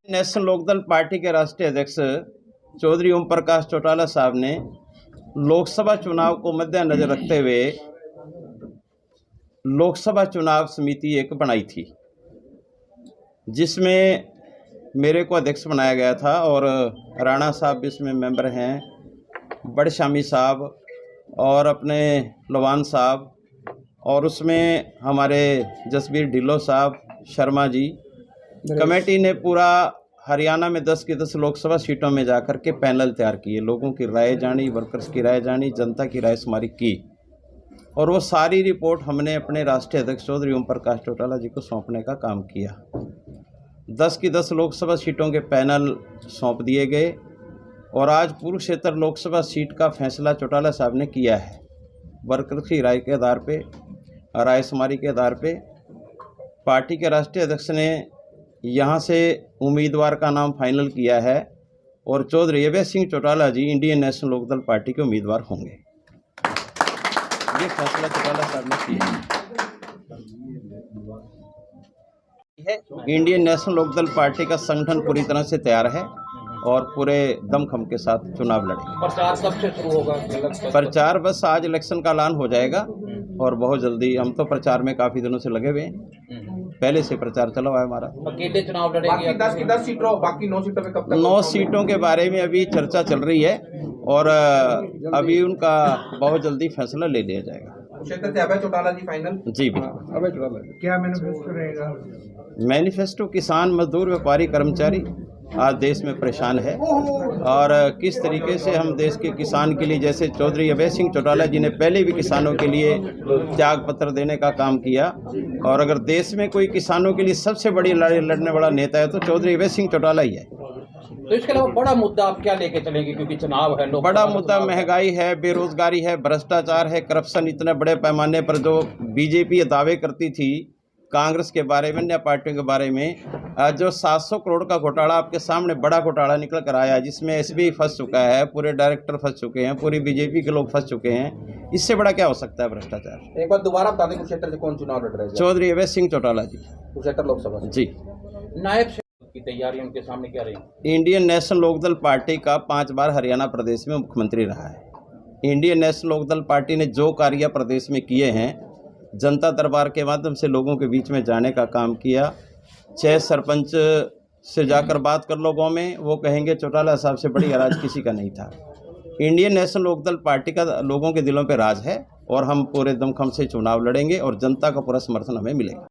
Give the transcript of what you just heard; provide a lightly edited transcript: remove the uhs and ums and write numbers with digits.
National Lokdal party के राष्ट्रीय अध्यक्ष चौधरी ओम प्रकाश चौटाला साहब ने लोकसभा चुनाव को मद्देनजर रखते हुए लोकसभा चुनाव समिति एक बनाई थी, जिसमें मेरे को अध्यक्ष बनाया गया था और राणा साहब भी इसमें मेंबर हैं, बड़े शामी साहब और अपने लवान साहब, और उसमें हमारे जसबीर ढिल्लो साहब, शर्मा जी। कमेटी ने पूरा हरियाणा में 10 की 10 लोकसभा सीटों में जाकर के पैनल तैयार किए, लोगों की राय जानी, वर्कर्स की राय जानी, जनता की राय शुमारी की, और वो सारी रिपोर्ट हमने अपने राष्ट्रीय अध्यक्ष चौधरी ओम प्रकाश चौटाला जी को सौंपने का काम किया। 10 की 10 लोकसभा सीटों के पैनल सौंप दिए गए और आज कुरुक्षेत्र लोकसभा सीट का फैसला चौटाला साहब ने किया है। वर्कर्स की राय के आधार पे, राय शुमारी के आधार पे पार्टी के राष्ट्रीय अध्यक्ष ने यहाँ से उम्मीदवार का नाम फाइनल किया है और चौधरी अभय सिंह चौटाला जी इंडियन नेशनल लोकदल पार्टी के उम्मीदवार होंगे। ये फैसला चौटाला साहब ने किया है। इंडियन नेशनल लोकदल पार्टी का संगठन पूरी तरह से तैयार है और पूरे दमखम के साथ चुनाव लड़ेंगे। प्रचार कब से शुरू होगा? प्रचार बस आज इलेक्शन का ऐलान हो जाएगा और बहुत जल्दी। हम तो प्रचार में काफ़ी दिनों से लगे हुए हैं, पहले से प्रचार चला हुआ है हमारा। अकेले चुनाव लड़ेंगे? 10 की 10 सीटों, बाकी 9 सीटों पे कब तक? 9 सीटों के बारे में अभी चर्चा चल रही है और अभी उनका बहुत जल्दी फैसला ले लिया जाएगा। क्षेत्र से अभय चौटाला जी फाइनल? जी बिल्कुल। अभय चौटाला क्या मैनिफेस्टो रहेगा? मैनिफेस्टो किसान, मजदूर, व्यापारी, कर्मचारी आज देश में परेशान है और किस तरीके से हम देश के किसान के लिए, जैसे चौधरी अभय सिंह चौटाला जी ने पहले भी किसानों के लिए त्याग पत्र देने का काम किया, और अगर देश में कोई किसानों के लिए सबसे बड़ी लड़ाई लड़ने वाला नेता है तो चौधरी अभय सिंह चौटाला ही है। तो इसके अलावा बड़ा मुद्दा आप क्या लेके चलेंगे, क्योंकि चुनाव है? बड़ा मुद्दा महंगाई है, बेरोजगारी है, भ्रष्टाचार है, करप्शन इतने बड़े पैमाने पर जो बीजेपी दावे करती थी कांग्रेस के बारे में, अन्य पार्टियों के बारे में, आज जो 700 करोड़ का घोटाला आपके सामने बड़ा घोटाला निकल कर आया, जिसमें एसबी फंस चुका है, पूरे डायरेक्टर फंस चुके हैं, पूरी बीजेपी के लोग फंस चुके हैं, इससे बड़ा क्या हो सकता है भ्रष्टाचार। एक बार दोबारा बता दें, कुरुक्षेत्र से कौन चुनाव लड़ रहे हैं? चौधरी अभय सिंह चौटाला जी, कुरुक्षेत्र लोकसभा जी। नायब की तैयारी उनके सामने क्या रही? इंडियन नेशनल लोकदल पार्टी का 5 बार हरियाणा प्रदेश में मुख्यमंत्री रहा है। इंडियन नेशनल लोकदल पार्टी ने जो कार्य प्रदेश में किए हैं, जनता दरबार के माध्यम से लोगों के बीच में जाने का काम किया। 6 सरपंच से जाकर बात कर लो गाँव में, वो कहेंगे चौटाला साहब से बड़ी राज किसी का नहीं था। इंडियन नेशनल लोकदल पार्टी का लोगों के दिलों पे राज है और हम पूरे दमखम से चुनाव लड़ेंगे और जनता का पूरा समर्थन हमें मिलेगा।